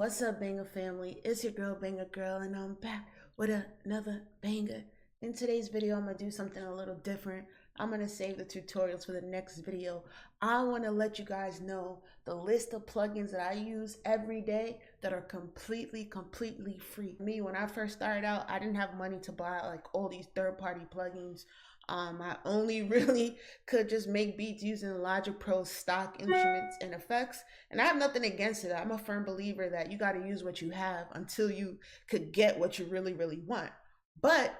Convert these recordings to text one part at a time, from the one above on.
What's up, banger family? It's your girl, Banger Girl, and I'm back with another banger. In today's video, I'm gonna do something a little different. I'm gonna save the tutorials for the next video. I wanna let you guys know the list of plugins that I use every day that are completely free. Me, when I first started out, I didn't have money to buy like all these third-party plugins. I only really could just make beats using Logic Pro's stock instruments and effects. And I have nothing against it. I'm a firm believer that you got to use what you have until you could get what you really want. But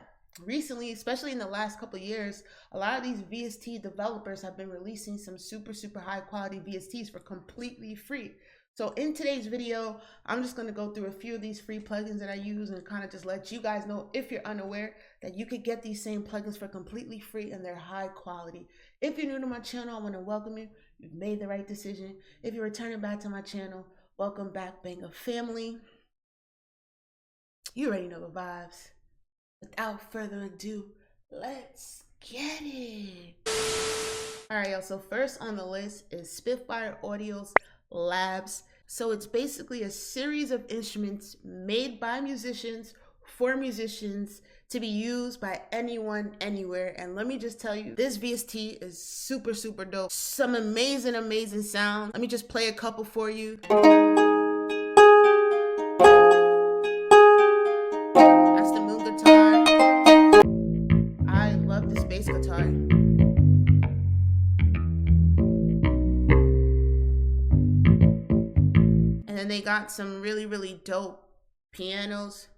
recently, especially in the last couple of years, a lot of these VST developers have been releasing some super high quality VSTs for completely free. So in today's video, I'm just going to go through a few of these free plugins that I use and kind of just let you guys know, if you're unaware, that you could get these same plugins for completely free and they're high quality. If you're new to my channel, I want to welcome you. You've made the right decision. If you're returning back to my channel, welcome back, Banger family. You already know the vibes. Without further ado, let's get it. All right, y'all. So first on the list is Spitfire Audio's Labs. So it's basically a series of instruments made by musicians for musicians to be used by anyone, anywhere. And let me just tell you, this VST is super dope. Some amazing sound. Let me just play a couple for you. That's the moon guitar. I love this bass guitar. And then they got some really dope pianos.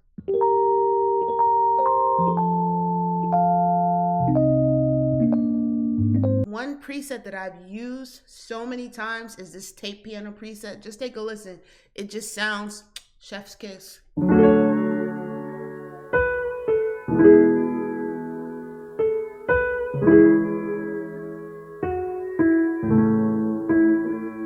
One preset that I've used so many times is this tape piano preset. Just take a listen. It just sounds chef's kiss.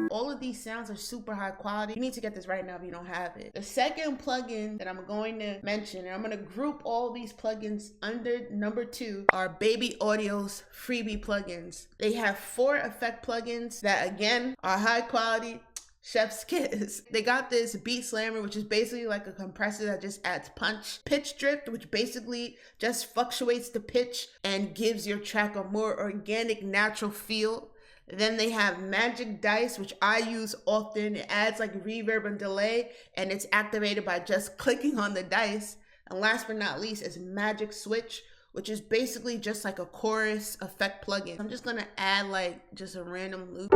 All of these sounds are super high quality. You need to get this right now if you don't have it. The second plugin that I'm going to mention, and I'm going to group all these plugins under number 2, are Baby Audio's freebie plugins. They have 4 effect plugins that again are high quality. Chef's kiss. They got this Beat Slammer, which is basically like a compressor that just adds punch. Pitch Drift, which basically just fluctuates the pitch and gives your track a more organic, natural feel. Then they have Magic Dice, which I use often. It adds like reverb and delay, and it's activated by just clicking on the dice. And last but not least is Magic Switch, which is basically just like a chorus effect plugin. I'm just gonna add like just a random loop.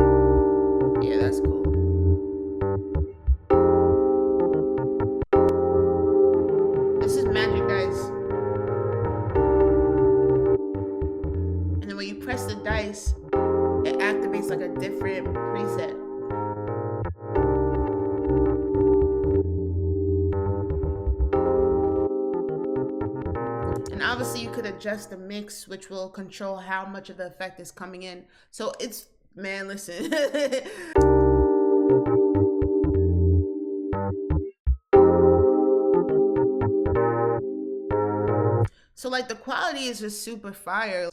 Yeah, that's cool. This is Magic Dice. And then when you press the dice, it activates like a different preset. And obviously you could adjust the mix, which will control how much of the effect is coming in. So it's, man, listen. So like the quality is just super fire.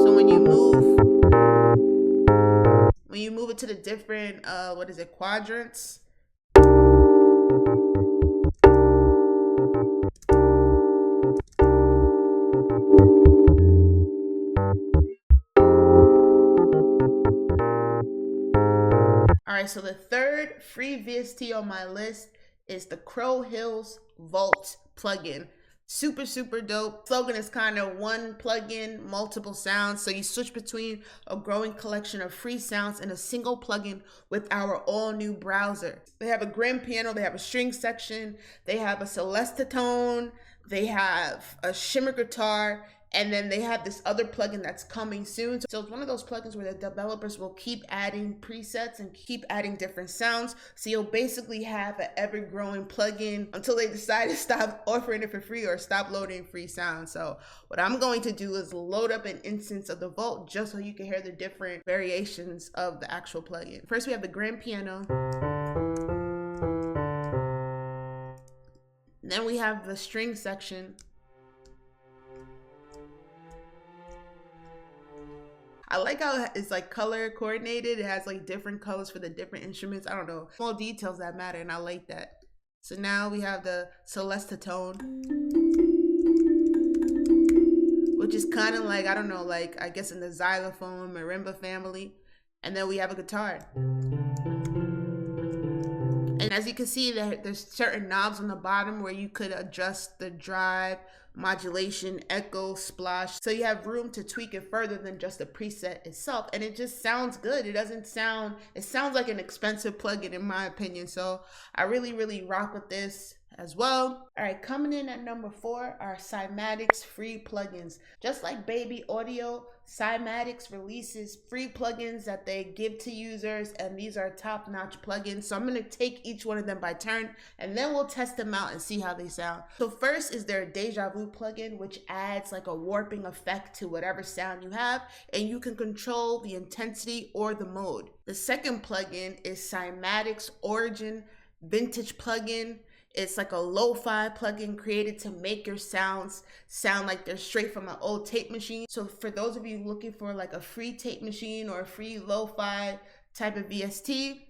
So when you move it to the different quadrants, all right, so the third free VST on my list is the Crow Hills Vault plugin. Super dope. Slogan is kind of one plugin, multiple sounds. So you switch between a growing collection of free sounds in a single plugin with our all new browser. They have a grand piano, they have a string section, they have a celestatone, they have a shimmer guitar, and then they have this other plugin that's coming soon. So it's one of those plugins where the developers will keep adding presets and keep adding different sounds. So you'll basically have an ever-growing plugin until they decide to stop offering it for free or stop loading free sounds. So what I'm going to do is load up an instance of the Vault just so you can hear the different variations of the actual plugin. First, we have the grand piano. Then we have the string section. I like how it's like color coordinated. It has like different colors for the different instruments. I don't know, small details that matter, and I like that. So now we have the celestatone, which is kind of like, I don't know, like I guess in the xylophone, marimba family. And then we have a guitar. And as you can see, there's certain knobs on the bottom where you could adjust the drive, modulation, echo, splash. So you have room to tweak it further than just the preset itself. And it just sounds good. It sounds like an expensive plugin in my opinion. So I really, really rock with this as well. All right, coming in at number 4 are Cymatics free plugins. Just like Baby Audio, Cymatics releases free plugins that they give to users, and these are top-notch plugins. So I'm going to take each one of them by turn, and then we'll test them out and see how they sound. So first is their Deja Vu plugin, which adds like a warping effect to whatever sound you have, and you can control the intensity or the mode. The second plugin is Cymatics Origin Vintage plugin. It's like a lo-fi plugin created to make your sounds sound like they're straight from an old tape machine. So for those of you looking for like a free tape machine or a free lo-fi type of VST,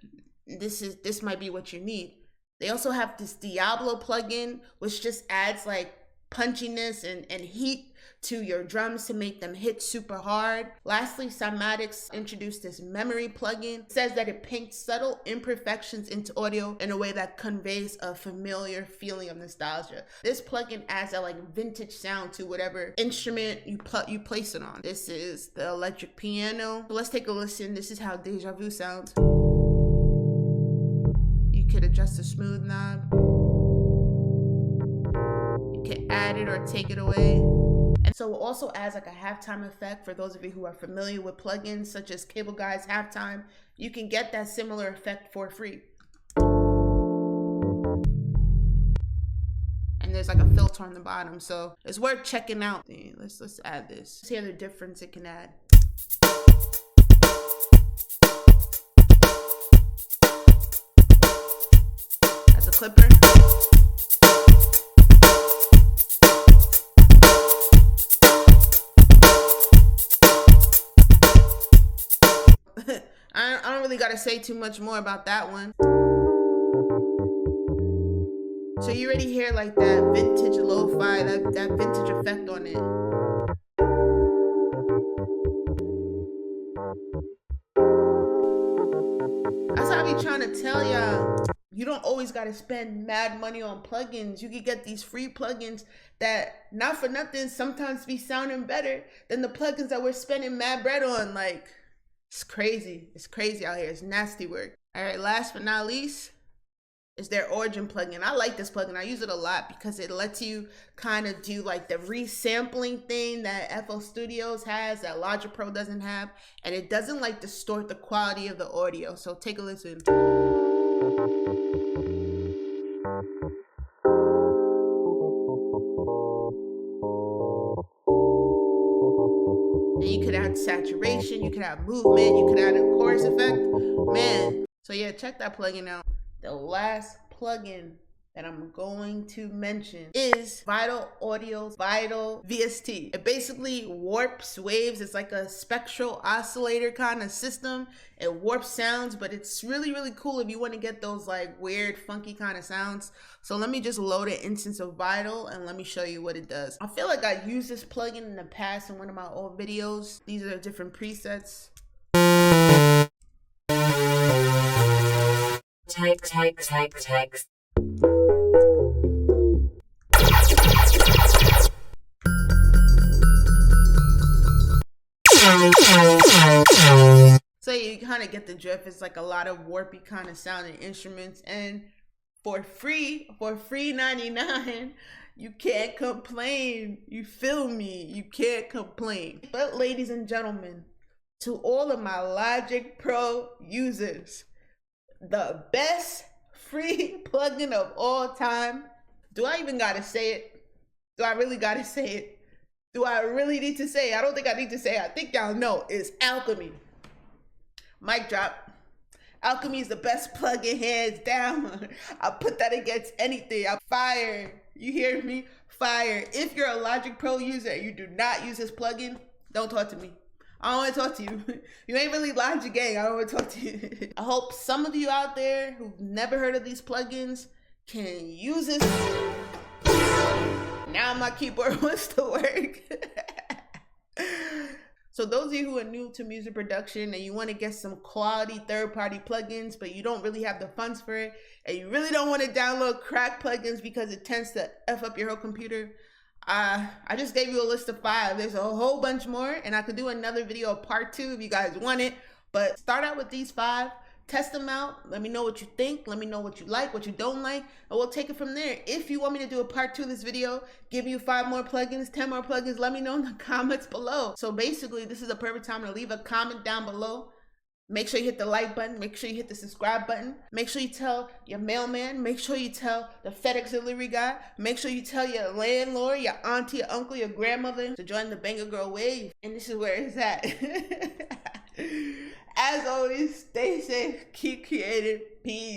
this might be what you need. They also have this Diablo plugin, which just adds like punchiness and heat to your drums to make them hit super hard. Lastly, Cymatics introduced this memory plugin. It says that it paints subtle imperfections into audio in a way that conveys a familiar feeling of nostalgia. This plugin adds that like vintage sound to whatever instrument you place it on. This is the electric piano. So let's take a listen. This is how Deja Vu sounds. You could adjust the smooth knob. You can add it or take it away. And so it also adds like a halftime effect for those of you who are familiar with plugins such as Cable Guy's Halftime. You can get that similar effect for free. And there's like a filter on the bottom, so it's worth checking out. Let's add this. See the difference it can add. As a clipper. I don't really gotta say too much more about that one. So you already hear like that vintage lo-fi, that vintage effect on it. That's how I be trying to tell y'all. You don't always gotta spend mad money on plugins. You can get these free plugins that, not for nothing, sometimes be sounding better than the plugins that we're spending mad bread on. Like, it's crazy. It's crazy out here. It's nasty work. All right, last but not least is their Origin plugin. I like this plugin. I use it a lot because it lets you kind of do like the resampling thing that FL Studios has that Logic Pro doesn't have, and it doesn't like distort the quality of the audio. So take a listen. And you could add saturation, you could add movement, you could add a chorus effect. Man, so yeah, check that plugin out. The last plugin that I'm going to mention is Vital Audio's Vital VST. It basically warps waves. It's like a spectral oscillator kind of system. It warps sounds, but it's really, really cool if you want to get those like weird, funky kind of sounds. So let me just load an instance of Vital and let me show you what it does. I feel like I used this plugin in the past in one of my old videos. These are the different presets. Text. So you kind of get the drift. It's like a lot of warpy kind of sounding instruments, and for free 99, you can't complain. You feel me? You can't complain. But ladies and gentlemen, to all of my Logic Pro users, the best free plugin of all time. Do I even gotta say it? Do I really gotta say it? Do I really need to say it? I don't think I need to say it. I think y'all know it's Alchemy. Mic drop. Alchemy is the best plugin, hands down. I put that against anything. I'm fired. You hear me? Fire. If you're a Logic Pro user and you do not use this plugin, don't talk to me. I don't want to talk to you. You ain't really Logic gang. I don't want to talk to you. I hope some of you out there who've never heard of these plugins can use this. Now my keyboard wants to work. So those of you who are new to music production and you want to get some quality third-party plugins, but you don't really have the funds for it, and you really don't want to download crack plugins because it tends to F up your whole computer, I just gave you a list of 5. There's a whole bunch more, and I could do another video, part 2, if you guys want it. But start out with these 5. Test them out. Let me know what you think. Let me know what you like, what you don't like, and we'll take it from there. If you want me to do a part 2 of this video, give you 5 more plugins, 10 more plugins, let me know in the comments below. So basically, this is a perfect time to leave a comment down below. Make sure you hit the like button. Make sure you hit the subscribe button. Make sure you tell your mailman. Make sure you tell the FedEx delivery guy. Make sure you tell your landlord, your auntie, your uncle, your grandmother to join the Banger Girl wave. And this is where it's at. As always, stay safe, keep creative, peace.